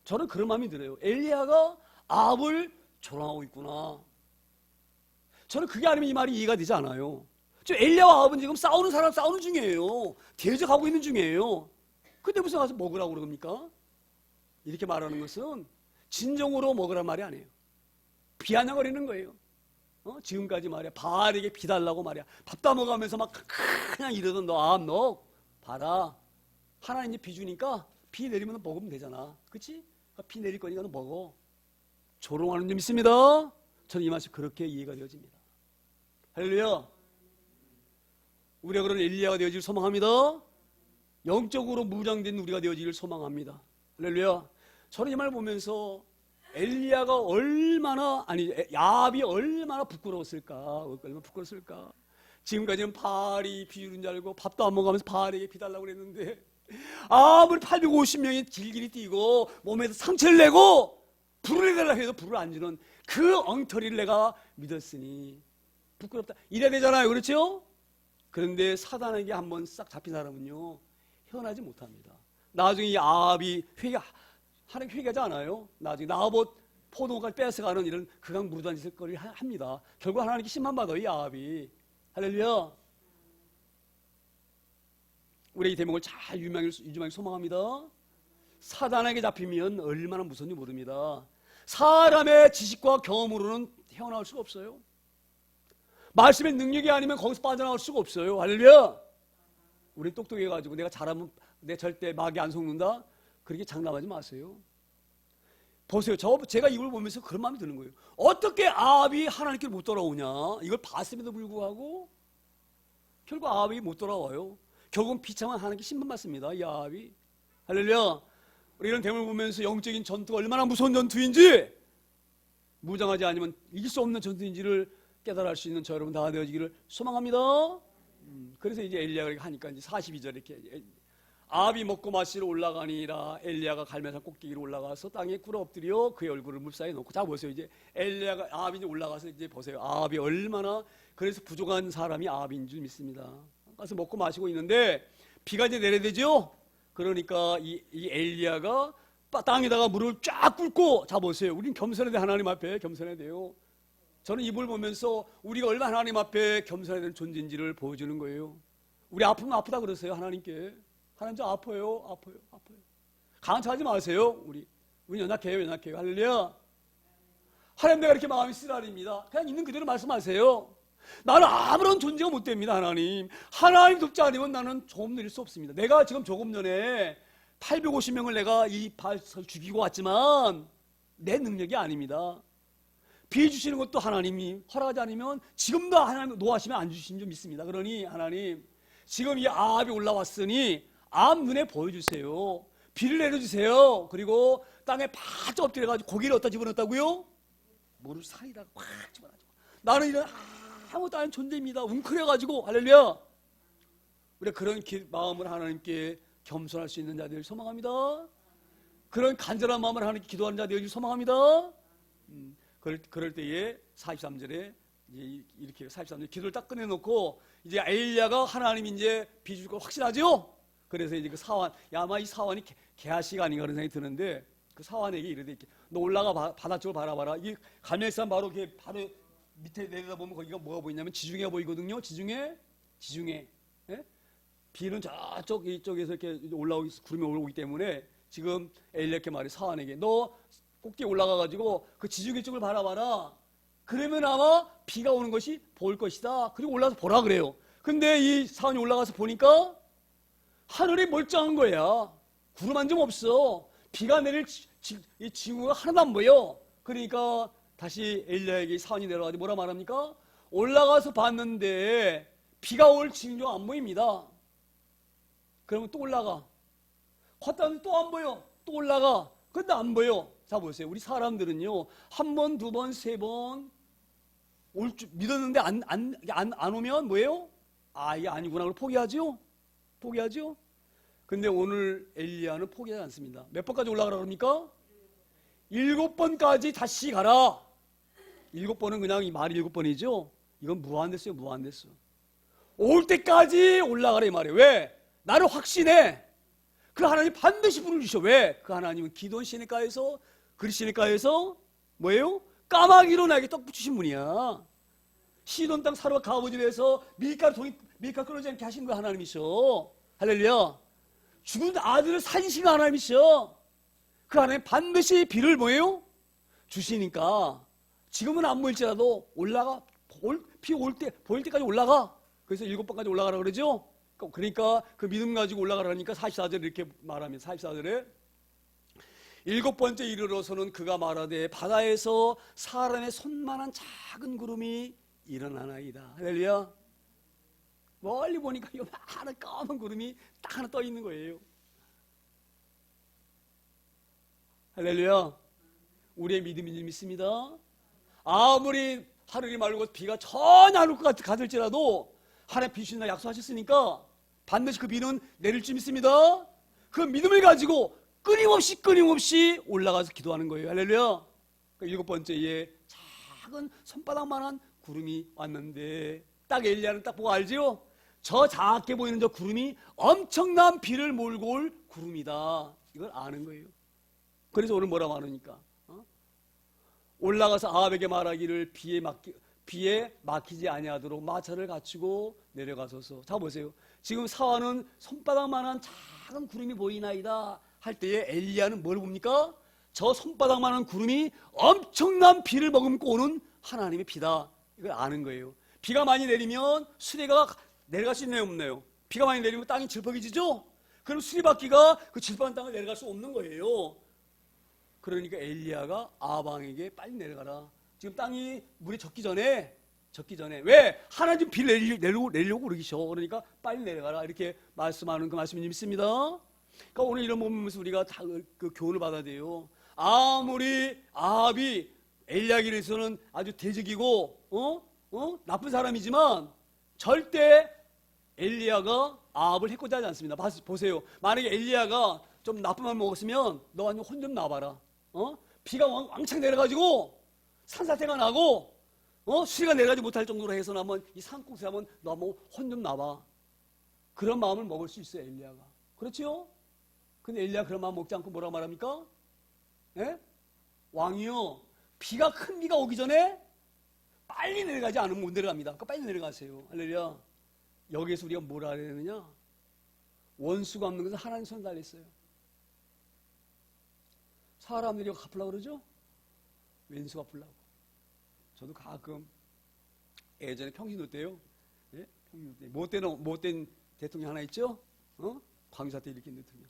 Speaker 1: 저는 그런 마음이 들어요. 엘리야가 아합을 조롱하고 있구나. 저는 그게 아니면 이 말이 이해가 되지 않아요. 엘리야와 아합은 지금 싸우는 중이에요. 대적하고 있는 중이에요. 근데 무슨 가서 먹으라고 그럽니까? 이렇게 말하는 것은 진정으로 먹으란 말이 아니에요. 비아냥거리는 거예요. 지금까지 말이야 바알에게 비 달라고 말이야 밥 다 먹으면서 막 그냥 이러던 너 아합 너 봐라. 하나님 이제 비 주니까 비 내리면 먹으면 되잖아. 그치? 비 내릴 거니까 너 먹어. 조롱하는 점 있습니다. 저는 이 말씀 그렇게 이해가 되어집니다. 할렐루야. 우리가 그런 엘리야가 되어질 소망합니다. 영적으로 무장된 우리가 되어질 소망합니다. 할렐루야. 저는 이 말 보면서 엘리야가 아합이 얼마나 부끄러웠을까. 얼마나 부끄러웠을까. 지금까지는 바알이 비 주는 줄 알고 밥도 안 먹으면서 바알에게 비 달라고 그랬는데 아무리 850명이 길길이 뛰고 몸에서 상처를 내고 불을 내라 해도 불을 안 주는 그 엉터리를 내가 믿었으니 부끄럽다. 이래야 되잖아요. 그렇죠? 그런데 사단에게 한번 싹 잡힌 사람은요 헤어나지 못합니다. 나중에 이 아합이 하나님 회개하지 않아요. 나중에 나봇 포도까지 뺏어가는 이런 극악 무르단 짓을 합니다. 결국 하나님께 심판받아요. 이 아합이. 할렐루야. 우리 이 대목을 잘 유명하게 소망합니다. 사단에게 잡히면 얼마나 무서운지 모릅니다. 사람의 지식과 경험으로는 헤어나올 수가 없어요. 말씀의 능력이 아니면 거기서 빠져나올 수가 없어요. 할렐루야. 우리 똑똑해가지고 내가 잘하면 내 절대 마귀 안 속는다. 그렇게 장담하지 마세요. 보세요. 제가 이걸 보면서 그런 마음이 드는 거예요. 어떻게 아합이 하나님께 못 돌아오냐? 이걸 봤음에도 불구하고 결국 아합이 못 돌아와요. 결국은 비참한 하나님께 신분받습니다. 이 아합이. 할렐루야. 우리 이런 대목을 보면서 영적인 전투가 얼마나 무서운 전투인지, 무장하지 않으면 이길 수 없는 전투인지를 깨달을 수 있는 저 여러분 다 되어지기를 소망합니다. 그래서 이제 엘리야가 이렇게 하니까 이제 42절 이렇게 아합이 먹고 마시러 올라가니라. 엘리야가 갈멜산 꼭대기로 올라가서 땅에 꿇어 엎드려 그의 얼굴을 물 사이에 놓고. 자 보세요. 이제 엘리야가 아합이 이제 올라가서 이제 보세요. 아합이 얼마나 그래서 부족한 사람이 아합인 줄 믿습니다. 가서 먹고 마시고 있는데 비가 이제 내려대죠. 그러니까 이 엘리야가 땅에다가 물을 쫙 꿇고, 자 보세요. 우린 겸손해야 돼. 하나님 앞에 겸손해야 돼요. 저는 이걸 보면서 우리가 얼마나 하나님 앞에 겸손해야 되는 존재인지를 보여주는 거예요. 우리 아프면 아프다 그러세요. 하나님께. 하나님 저 아파요. 강한 척하지 마세요. 우리 연약해요. 할렐루야. 하나님 내가 이렇게 마음이 쓰라립니다. 그냥 있는 그대로 말씀하세요. 나는 아무런 존재가 못 됩니다. 하나님 돕지 않으면 나는 조금 내릴 수 없습니다. 내가 지금 조금 전에 850명을 내가 이 발을 죽이고 왔지만 내 능력이 아닙니다. 비 주시는 것도 하나님이 허락하지 않으면 지금도 하나님 노하시면 안 주신 줄 믿습니다. 그러니 하나님 지금 이 아합이 올라왔으니 아합 눈에 보여주세요. 비를 내려주세요. 그리고 땅에 바짝 엎드려가지고 고기를 어디다 집어넣었다고요? 물을 사이다가 확 집어넣어가지고 나는 이런 아무것도 아닌 존재입니다. 웅크려가지고. 할렐루야. 우리가 그런 마음을 하나님께 겸손할 수 있는 자들 소망합니다. 그런 간절한 마음을 하나님께 기도하는 자들 소망합니다. 그럴 때에 43절에 이렇게 43절 기도를 딱 꺼내놓고 이제 엘리야가 하나님 이제 빚을 거 확신하죠. 그래서 이제 그 사환, 아마 이 사환이 게하시가 아닌가 그런 생각이 드는데 그 사환에게 이르되 너 올라가 바다 쪽을 바라봐라. 이 갈멜산 바로 이렇게 바로 밑에 내려다보면 거기가 뭐가 보이냐면 지중해가 보이거든요. 지중해. 예? 비는 저쪽 이쪽에서 이렇게 구름이 올라오기 때문에 지금 엘리야께 말해 사환에게 너 꼭대기 올라가가지고 그 지중해 쪽을 바라봐라. 그러면 아마 비가 오는 것이 보일 것이다. 그리고 올라가서 보라 그래요. 근데 이 사환이 올라가서 보니까 하늘이 멀쩡한 거야. 구름 한 점 없어. 비가 내릴 이 징후가 하나도 안 보여. 그러니까 다시 엘리야에게 사환이 내려가지고 뭐라 말합니까? 올라가서 봤는데 비가 올 징조가 안 보입니다. 그러면 또 올라가. 걷다는데 또 안 보여. 또 올라가. 근데 안 보여. 자 보세요. 우리 사람들은요. 한 번, 두 번, 세 번 올 줄 믿었는데 안 오면 뭐예요? 아 이게 아니구나. 그걸 포기하죠? 근데 오늘 엘리야는 포기하지 않습니다. 몇 번까지 올라가라 그럽니까? 7번까지 다시 가라. 7번은 그냥 이 말이 7번이죠. 이건 무한됐어요. 올 때까지 올라가라 이 말이에요. 왜? 나를 확신해. 그 하나님 반드시 불을 주셔. 왜? 그 하나님은 기돈 시내가에서 그리 시내가에서 뭐예요? 까마귀로 나에게 떡 붙이신 분이야. 시돈 땅 사르와 가보집에서 밀가루 끊어지지 않게 하신 그 하나님이셔. 할렐루야. 죽은 아들을 살리신 하나님이셔. 그 하나님 반드시 비를 뭐예요? 주시니까 지금은 안 보일지라도 올라가. 비 보일 때까지 올라가. 그래서 7번까지 올라가라 그러죠. 그러니까 그 믿음 가지고 올라가라니까 44절에 이렇게 말합니다. 44절에 7번째 이르러서는 그가 말하되 바다에서 사람의 손만한 작은 구름이 일어나나이다. 할렐루야. 멀리 보니까 이 많은 까만 구름이 딱 하나 떠 있는 거예요. 할렐루야. 우리의 믿음인지 믿습니다. 아무리 하늘이 맑고 비가 전혀 안 올 것 같을지라도 하나님 비 주신다 약속하셨으니까 반드시 그 비는 내릴 줄 믿습니다. 그 믿음을 가지고 끊임없이 올라가서 기도하는 거예요. 할렐루야. 7번째에 작은 손바닥만한 구름이 왔는데 딱 엘리야는 딱 보고 알지요? 저 작게 보이는 저 구름이 엄청난 비를 몰고 올 구름이다. 이걸 아는 거예요. 그래서 오늘 뭐라 말하니까 올라가서 아합에게 말하기를 비에 막히지 아니하도록 마차를 갖추고 내려가소서. 자 보세요. 지금 사환은 손바닥만한 작은 구름이 보이나이다 할 때에 엘리야는 뭘 봅니까? 저 손바닥만한 구름이 엄청난 비를 머금고 오는 하나님의 비다. 이걸 아는 거예요. 비가 많이 내리면 수레가 내려갈 수 있나요 없나요? 비가 많이 내리면 땅이 질퍽해지죠? 그럼 수리바퀴가 그 질펀한 땅을 내려갈 수 없는 거예요. 그러니까 엘리야가 아방에게 빨리 내려가라. 지금 땅이 물에 젖기 전에 왜? 하나님 비를 내려고 그러기셔. 그러니까 빨리 내려가라. 이렇게 말씀하는 그 말씀이 있습니다. 그러니까 오늘 이런 보면서 우리가 다 그 교훈을 받아야 돼요. 아무리 아합이 엘리야에게 대해서는 아주 대적이고 나쁜 사람이지만 절대 엘리야가 아합을 해코지 하지 않습니다. 보세요. 만약에 엘리야가 좀 나쁜 맘 먹었으면 너 완전 혼 좀 나봐라. 비가 왕창 내려가지고 산사태가 나고 수리가 내려가지 못할 정도로 해서 한번 이 산꼭지 한번 너 한번 혼 좀 나봐. 그런 마음을 먹을 수 있어요, 엘리야가. 그렇죠? 근데 엘리야 그런 마음 먹지 않고 뭐라고 말합니까? 예? 왕이요, 큰 비가 오기 전에 빨리 내려가지 않으면 못 내려갑니다. 그러니까 빨리 내려가세요. 할렐루야. 여기에서 우리가 뭘 알아야 되느냐? 원수가 없는 것은 하나님 손에 달렸어요. 사람들이 갚으려고 그러죠? 왼수 갚으려고. 저도 가끔 예전에 평신도 때요. 예? 평신도 때 못된 대통령 하나 있죠? 광사태 일으킨 대통령.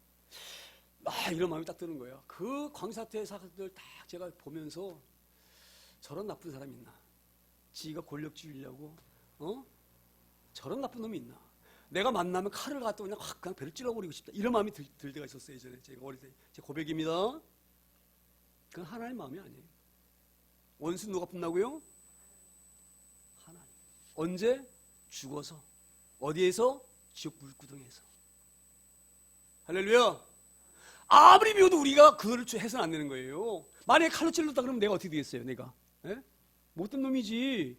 Speaker 1: 이런 마음이 딱 드는 거예요. 그 광사태 사건들 딱 제가 보면서 저런 나쁜 사람이 있나? 지가 권력주의려고 저런 나쁜 놈이 있나? 내가 만나면 칼을 갖다 그냥 배를 찔러버리고 싶다. 이런 마음이 들 때가 있었어요. 예전에 제가 어릴 때. 제 고백입니다. 그건 하나님 마음이 아니에요. 원수 누가 푼다고요? 하나님. 언제? 죽어서. 어디에서? 지옥 불구덩이에서. 할렐루야. 아무리 미워도 우리가 그거를 해서는 안 되는 거예요. 만약에 칼로 찔렀다 그러면 내가 어떻게 되겠어요? 내가 못된 놈이지.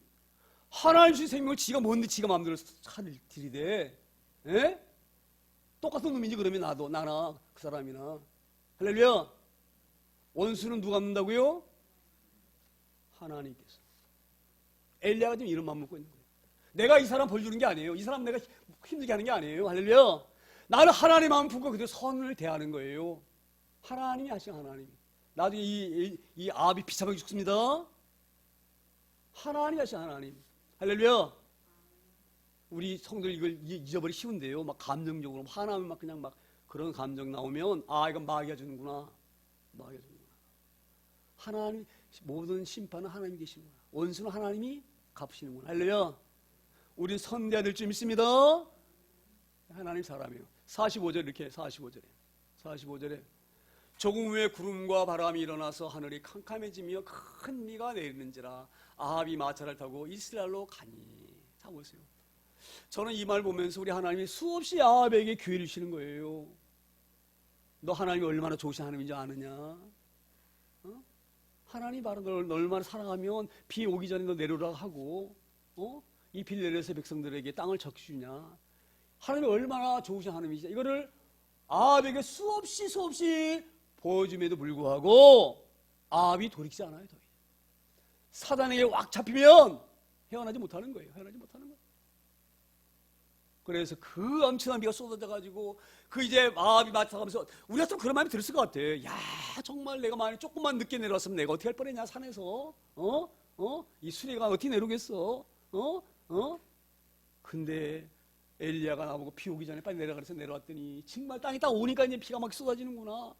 Speaker 1: 하나님 주신 생명을 지가 뭔데 지가 마음대로 칼을 들이대. 똑같은 놈이지. 그러면 나나 그 사람이나. 할렐루야. 원수는 누가 갚는다고요? 하나님께서. 엘리야가 지금 이런 마음 먹고 있는 거예요. 내가 이 사람 벌 주는 게 아니에요. 이 사람 내가 힘들게 하는 게 아니에요. 할렐루야. 나는 하나님 마음 품고 그대로 선을 대하는 거예요. 하나님이 하신 하나님. 나중에 이 아합이 비참하게 죽습니다. 하나님이 하신 하나님. 할렐루야. 우리 성도들 이걸 잊어버리기 쉬운데요. 막 감정적으로 하나님 막 그냥 막 그런 감정 나오면 이건 마귀가 주는구나. 마귀가 주는구나. 하나님 모든 심판은 하나님이 계시는구나. 원수는 하나님이 갚으시는구나. 할렐루야. 우리 선대해야 될 줄 믿습니다. 하나님 사람이에요. 45절 이렇게 45절에 조금 후에 구름과 바람이 일어나서 하늘이 캄캄해지며 큰 비가 내리는지라 아합이 마차를 타고 이스라엘로 가니. 자 보세요. 저는 이 말 보면서 우리 하나님이 수없이 아합에게 기회를 주시는 거예요. 너 하나님이 얼마나 좋으신 하나님인지 아느냐? 하나님 바로 널 얼마나 사랑하면 비 오기 전에 너 내려오라 하고 이 비를 내려서 백성들에게 땅을 적시주냐? 하나님이 얼마나 좋으신 하나님이지. 이거를 아합에게 수없이 보여줌에도 불구하고 아합이 돌이키지 않아요. 사단에게 확 잡히면 헤어나지 못하는 거예요. 그래서 그 엄청난 비가 쏟아져가지고 이제 아합이 맞춰가면서 우리 같으면 그런 마음이 들었을 것 같아. 야, 정말 내가 만약 조금만 늦게 내려왔으면 내가 어떻게 할 뻔했냐, 산에서. 이 수레가 어떻게 내려오겠어? 근데 엘리야가 나보고 비 오기 전에 빨리 내려가서 내려왔더니 정말 땅이 딱 오니까 이제 비가 막 쏟아지는구나.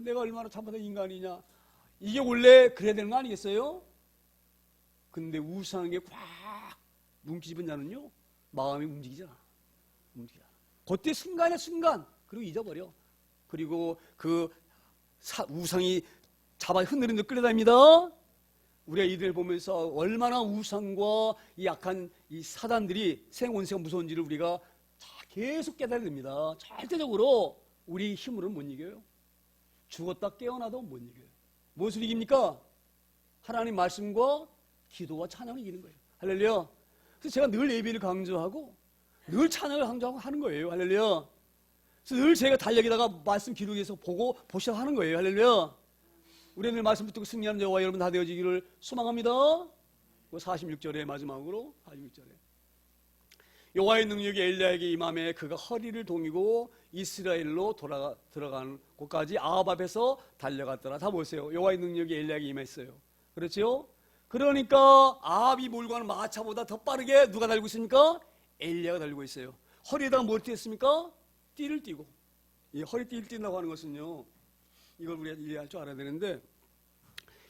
Speaker 1: 내가 얼마나 참받은 인간이냐. 이게 원래 그래야 되는 거 아니겠어요? 근데 우상한 게 꽉 뭉치집은 자는요 마음이 움직이잖아. 그때 순간 그리고 잊어버려. 그리고 그 우상이 잡아 흔들흔들 끌려다닙니다. 우리가 이들을 보면서 얼마나 우상과 이 약한 이 사단들이 생원세가 무서운지를 우리가 계속 깨달아야 됩니다. 절대적으로 우리 힘으로는 못 이겨요. 죽었다 깨어나도 못 이겨요. 무엇을 이깁니까? 하나님 말씀과 기도와 찬양을 이기는 거예요. 할렐루야. 그래서 제가 늘 예배를 강조하고 늘 찬양을 강조하고 하는 거예요. 할렐루야. 그래서 늘 제가 달력에다가 말씀 기록해서 보시라고 하는 거예요. 할렐루야. 우리는 말씀 붙들고 승리하는 저와 여러분 다 되어지기를 소망합니다. 46절의 마지막으로 46절에 여호와의 능력이 엘리야에게 임함에 그가 허리를 동이고 이스라엘로 들어가는 곳까지 아합 앞에서 달려갔더라. 다 보세요. 여호와의 능력이 엘리야에게 임했어요. 그렇죠? 그러니까 아합이 몰고 가는 마차보다 더 빠르게 누가 달리고 있습니까? 엘리야가 달리고 있어요. 허리에다가 뭘 띄었습니까? 띠를 띠고, 이 허리띠를 띈다고 하는 것은요, 이걸 우리가 이해할 줄 알아야 되는데,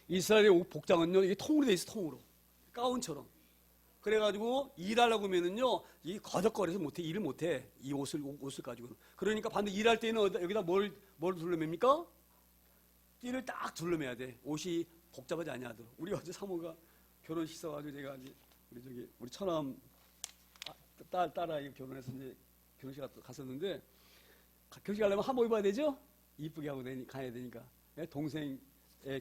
Speaker 1: 이스라엘의 옷 복장은요, 이게 통으로 돼 있어, 통으로. 가운처럼. 그래가지고 일하려고 하면은요, 이 거적거려서 못해, 일을 못해. 이 옷을 가지고는. 그러니까 반드시 일할 때는 여기다 뭘 둘러맵니까? 띠를 딱 둘러매야 돼. 옷이 복잡하지 아니하도록. 우리 어제 사모가 결혼식 있어가지고 제가 이제 우리 처남 딸아이 결혼해서 이제 결혼식 갔었는데, 결혼식 가려면 한복 입어야 되죠? 이쁘게 하고 가야 되니까. 동생의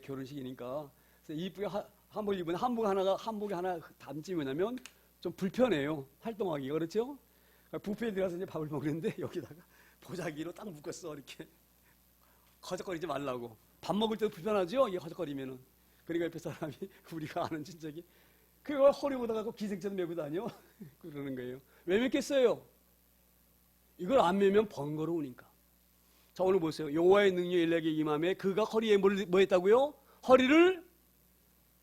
Speaker 1: 결혼식이니까. 그래서 이쁘게 한복 입으면 한복이 하나 단점이 뭐냐면 좀 불편해요. 활동하기. 그렇죠? 뷔페에 들어가서 이제 밥을 먹는데 여기다가 보자기로 딱 묶었어. 이렇게. 거적거리지 말라고. 밥 먹을 때도 불편하죠? 이게 거적거리면은. 그러니까 옆에 사람이 우리가 아는 친척이 그걸 허리보다가 기생처럼 메고 다녀? 그러는 거예요. 왜 맺겠어요? 이걸 안 매면 번거로우니까. 자, 오늘 보세요. 여호와의 능력이 엘리야에게 임함에 그가 허리에 뭐 했다고요? 허리를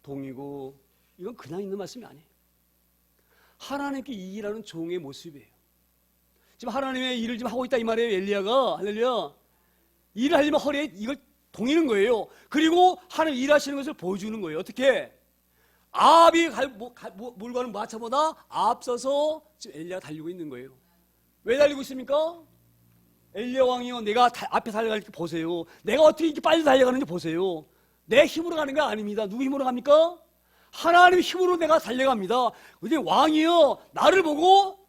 Speaker 1: 동이고. 이건 그냥 있는 말씀이 아니에요. 하나님께 일하는 종의 모습이에요. 지금 하나님의 일을 지금 하고 있다 이 말이에요. 엘리야가. 할렐루야. 일을 하려면 허리에 이걸 동이는 거예요. 그리고 하나님 일하시는 것을 보여주는 거예요. 어떻게? 아합이 몰과는 마차보다 앞서서 지금 엘리야가 달리고 있는 거예요. 왜 달리고 있습니까? 엘리야 왕이요, 내가 앞에 달려갈 때 보세요. 내가 어떻게 이렇게 빨리 달려가는지 보세요. 내 힘으로 가는 게 아닙니다. 누구 힘으로 갑니까? 하나님의 힘으로 내가 달려갑니다. 근데 왕이요, 나를 보고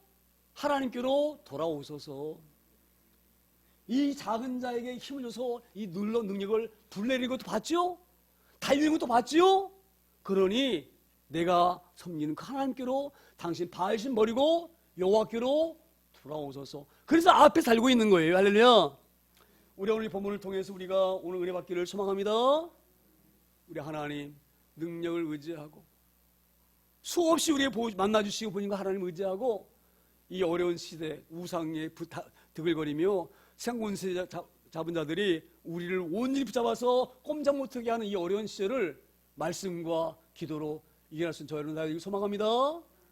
Speaker 1: 하나님께로 돌아오소서. 이 작은 자에게 힘을 줘서 이 능력을 불내리는 것도 봤죠? 달리는 것도 봤죠? 그러니 내가 섬기는 그 하나님께로 당신 바알신 버리고 여호와께로 돌아오소서. 그래서 앞에 살고 있는 거예요. 할렐루야. 우리 오늘 이 본문을 통해서 우리가 오늘 은혜 받기를 소망합니다. 우리 하나님 능력을 의지하고 수없이 우리의 만나주시고 보니까 하나님 의지하고 이 어려운 시대 우상에 드글거리며 생군세 잡은 자들이 우리를 온전히 붙잡아서 꼼짝 못하게 하는 이 어려운 시절을 말씀과 기도로 이겨낼 수 있는 저희는 다 소망합니다.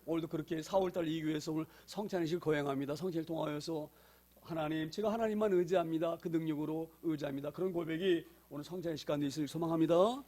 Speaker 1: 오늘도 그렇게 4월달 이 교회에서 오늘 성찬의식을 거행합니다. 성찬을 통하여서 하나님, 제가 하나님만 의지합니다. 그 능력으로 의지합니다. 그런 고백이 오늘 성찬의식 가운데 있을 소망합니다.